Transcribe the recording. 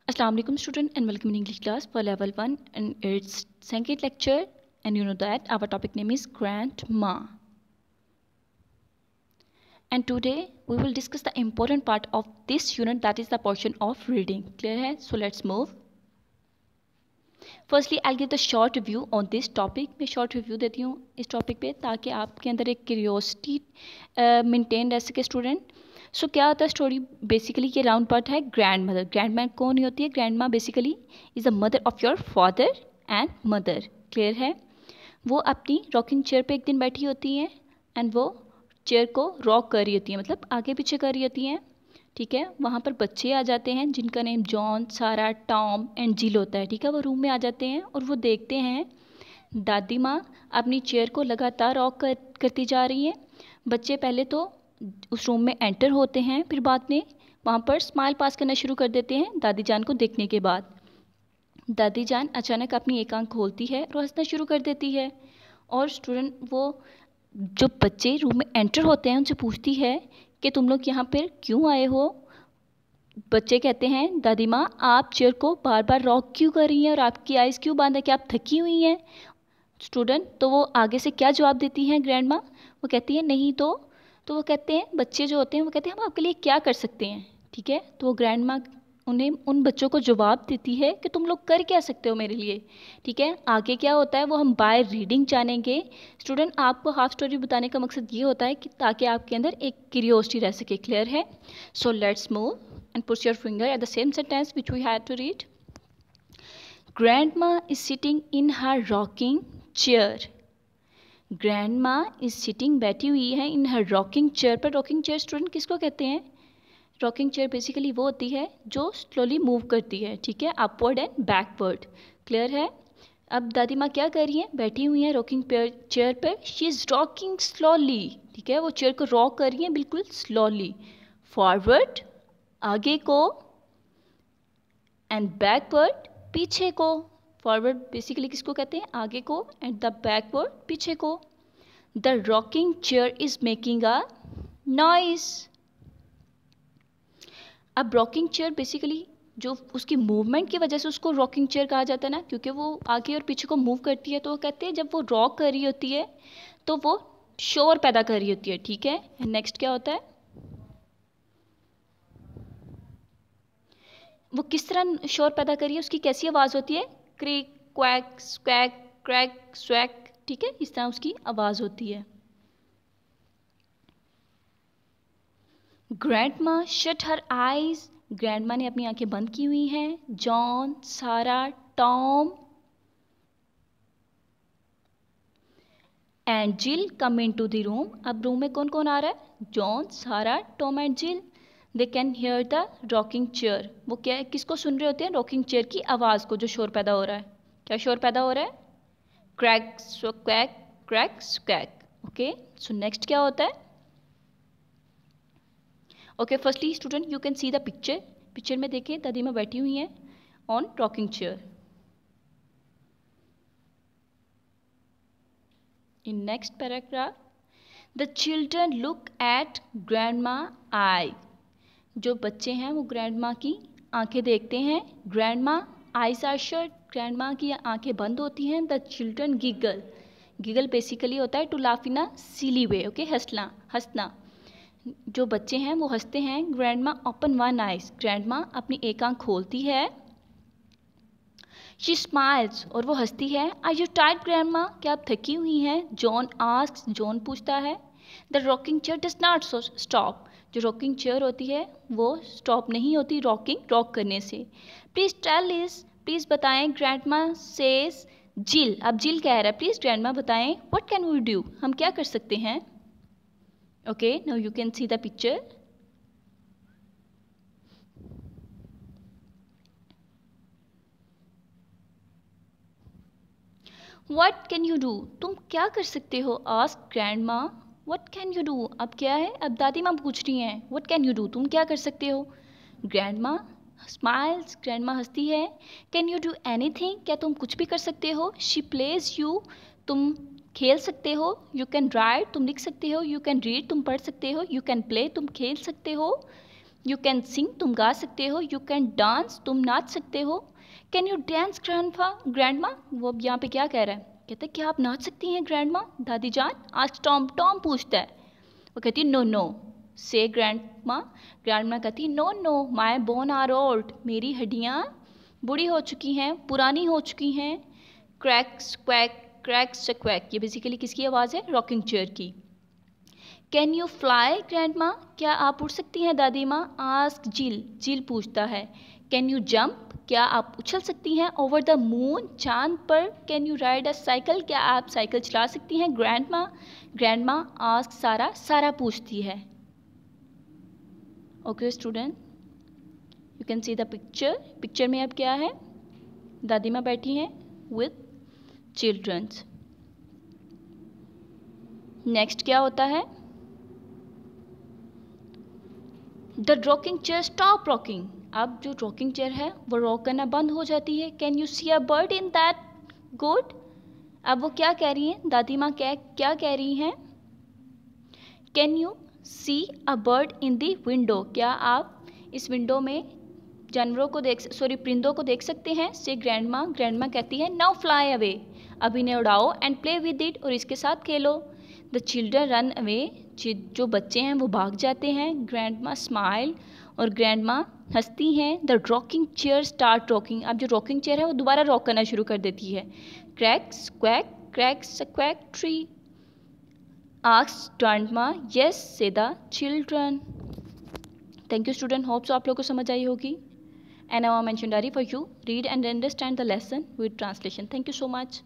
Assalamu alaikum student and welcome in English class for level 1 and its second lecture, and you know that our topic name is grandma. And today we will discuss the important part of this unit, that is the portion of reading. Clear hai? So let's move. Firstly I'll give the short review on this topic. मैं short review देती हूँ इस topic पे ताकि आपके अंदर एक curiosity maintain रह सके student. सो क्या होता है स्टोरी बेसिकली ये राउंड पार्ट है ग्रैंड मदर. ग्रैंड मैन कौन होती है? ग्रैंड माँ basically is the mother of your father and mother. Clear है? वो अपनी रॉकिंग चेयर पे एक दिन बैठी होती हैं एंड वो चेयर को रॉक कर रही होती हैं, मतलब आगे पीछे कर रही होती हैं. ठीक है, वहाँ पर बच्चे आ जाते हैं जिनका नेम जॉन, सारा, टॉम एंड जिल होता है. ठीक है, वो रूम में आ जाते हैं और वो देखते हैं दादी माँ अपनी चेयर को लगातार रॉक करती जा रही है. बच्चे पहले तो उस रूम में एंटर होते हैं, फिर बाद में वहाँ पर स्माइल पास करना शुरू कर देते हैं दादी जान को देखने के बाद. दादी जान अचानक अपनी एक आंख खोलती है और हंसना शुरू कर देती है. और स्टूडेंट वो जो बच्चे रूम में एंटर होते हैं उनसे पूछती है कि तुम लोग यहाँ पर क्यों आए हो. बच्चे कहते हैं दादी माँ आप चेयर को बार बार रॉक क्यों कर रही हैं और आपकी आइज़ क्यों बंद है, कि आप थकी हुई हैं. स्टूडेंट तो वो आगे से क्या जवाब देती हैं ग्रैंड माँ? वो कहती है नहीं तो वो कहते हैं, बच्चे जो होते हैं वो कहते हैं हम आपके लिए क्या कर सकते हैं. ठीक है, तो वो ग्रैंड माँ उन्हें उन बच्चों को जवाब देती है कि तुम लोग कर क्या सकते हो मेरे लिए. ठीक है, आगे क्या होता है वो हम बाय रीडिंग जानेंगे. स्टूडेंट आपको हाफ स्टोरी बताने का मकसद ये होता है कि ताकि आपके अंदर एक क्यूरियोसिटी रह सके. क्लियर है? So let's move and put your finger at the same sentence which we had to read. Grandma is sitting in her rocking chair. Grandma is sitting बैठी हुई है इन हर रॉकिंग चेयर पर. Rocking chair student किसको कहते हैं? Rocking chair basically वो होती है जो स्लोली मूव करती है. ठीक है, अपवर्ड एंड बैकवर्ड. क्लियर है? अब दादी माँ क्या कर रही हैं? बैठी हुई हैं रॉकिंग चेयर पर. She is rocking slowly. ठीक है, वो चेयर को रॉक कर रही हैं बिल्कुल स्लोली. फॉरवर्ड आगे को एंड बैकवर्ड पीछे को. फॉरवर्ड बेसिकली किसको कहते हैं? आगे को. एंड द बैकवर्ड पीछे को. The rocking chair is making a noise. अब रॉकिंग चेयर बेसिकली जो उसकी मूवमेंट की वजह से उसको रॉकिंग चेयर कहा जाता है ना, क्योंकि वो आगे और पीछे को मूव करती है. तो वो कहते हैं जब वो रॉक कर रही होती है तो वो शोर पैदा कर रही होती है. ठीक है, नेक्स्ट क्या होता है? वो किस तरह शोर पैदा कर रही है, उसकी कैसी आवाज़ होती है? क्रिक, क्वैक, स्क्वैक, क्रैक, स्वैक. ठीक है, इस तरह उसकी आवाज़ होती है. Grandma shut her eyes. Grandma ने अपनी आंखें बंद की हुई हैं. जॉन, सारा, Tom and Jill come into the room. अब रूम में कौन कौन आ रहा है? जॉन, सारा, टॉम एंड जिल. They can here the rocking chair. वो क्या है, किसको सुन रहे होते हैं? रॉकिंग चेयर की आवाज़ को, जो शोर पैदा हो रहा है. क्या शोर पैदा हो रहा है? Crack, squeak, crack, squeak. Okay, so next क्या होता है? Okay, firstly student you can see the picture. Picture में देखें दादी माँ बैठी हुई हैं on rocking chair. In next paragraph the children look at grandma eye. जो बच्चे हैं वो ग्रैंडमा की आंखें देखते हैं. Grandma eyes are shut. Grandma की आंखें बंद होती हैं. The children giggle. Giggle basically होता है to laugh in a silly way. Okay, हंसना. जो बच्चे हैं वो हंसते हैं. Grandma open one eyes. Grandma अपनी एक आंख खोलती है. शी स्माइल्स, और वो हंसती है. Are you tired grandma? क्या आप थकी हुई हैं? John asks. जॉन पूछता है. The rocking chair does not stop. जो रॉकिंग चेयर होती है वो स्टॉप नहीं होती रॉक करने से. Please tell us. प्लीज़ बताएं. Grandma says. जिल. अब जिल कह रहा है प्लीज़ ग्रैंडमा बताएं. What can we do? हम क्या कर सकते हैं? Okay, now you can see the picture. What can you do? तुम क्या कर सकते हो? Ask grandma. What can you do? अब क्या है? अब दादी माँ पूछ रही हैं. What can you do? तुम क्या कर सकते हो? Grandma smiles. Grandma हंसती है. Can you do anything? क्या तुम कुछ भी कर सकते हो? She plays you. तुम खेल सकते हो. You can write. तुम लिख सकते हो. You can read. तुम पढ़ सकते हो. You can play. तुम खेल सकते हो. यू कैन सिंग, तुम गा सकते हो। यू कैन डांस, तुम नाच सकते हो। कैन यू डांस ग्रैंडमा, वो अब यहाँ पे क्या कह रहा है, कहते हैं क्या आप नाच सकती हैं ग्रैंडमा, दादी जान। आज टॉम टॉम पूछता है, वो कहती है no no says grandma. Grandma कहती है no no my bone are old, मेरी हड्डियाँ बूढ़ी हो चुकी हैं, पुरानी हो चुकी हैं। क्रैक्स क्वैक क्रैक्स क्वैक, ये बेसिकली किसकी आवाज़ है, रॉकिंग चेयर की। कैन यू फ्लाई ग्रैंडमा, क्या आप उड़ सकती हैं दादी माँ। आस्क जिल, जिल पूछता है। कैन यू जंप, क्या आप उछल सकती हैं। ओवर द मून, चांद पर। Can you ride a cycle, क्या आप साइकिल चला सकती हैं ग्रैंडमा। ग्रैंडमा आस्क सारा, सारा पूछती है। Okay student, you can see the picture. Picture में अब क्या है, दादी माँ बैठी हैं विथ चिल्ड्रंस। नेक्स्ट क्या होता है, the rocking chair stop rocking, अब जो रॉकिंग चेयर है वो रॉक करना बंद हो जाती है। Can you see a bird in that good, अब वो क्या कह रही हैं, दादी माँ क्या कह रही हैं। Can you see a bird in the window, क्या आप इस विंडो में जानवरों को परिंदों को देख सकते हैं। से ग्रैंडमा, ग्रैंडमा कहती है नाउ फ्लाई अवे, अब इन्हें उड़ाओ। एंड प्ले विद इट, और इसके साथ खेलो। द चिल्ड्रन रन अवे, जो बच्चे हैं वो भाग जाते हैं। ग्रैंडमा स्माइल, और ग्रैंडमा हंसती हैं। The rocking chair start rocking, अब जो रॉकिंग चेयर है वो दोबारा रॉक करना शुरू कर देती है। Cracks quack tree, asks grandma, yes say the children. Thank you student, hopes आप लोग को समझ आई होगी। And now I mentioned diary for you. Read and understand the lesson with translation. Thank you so much.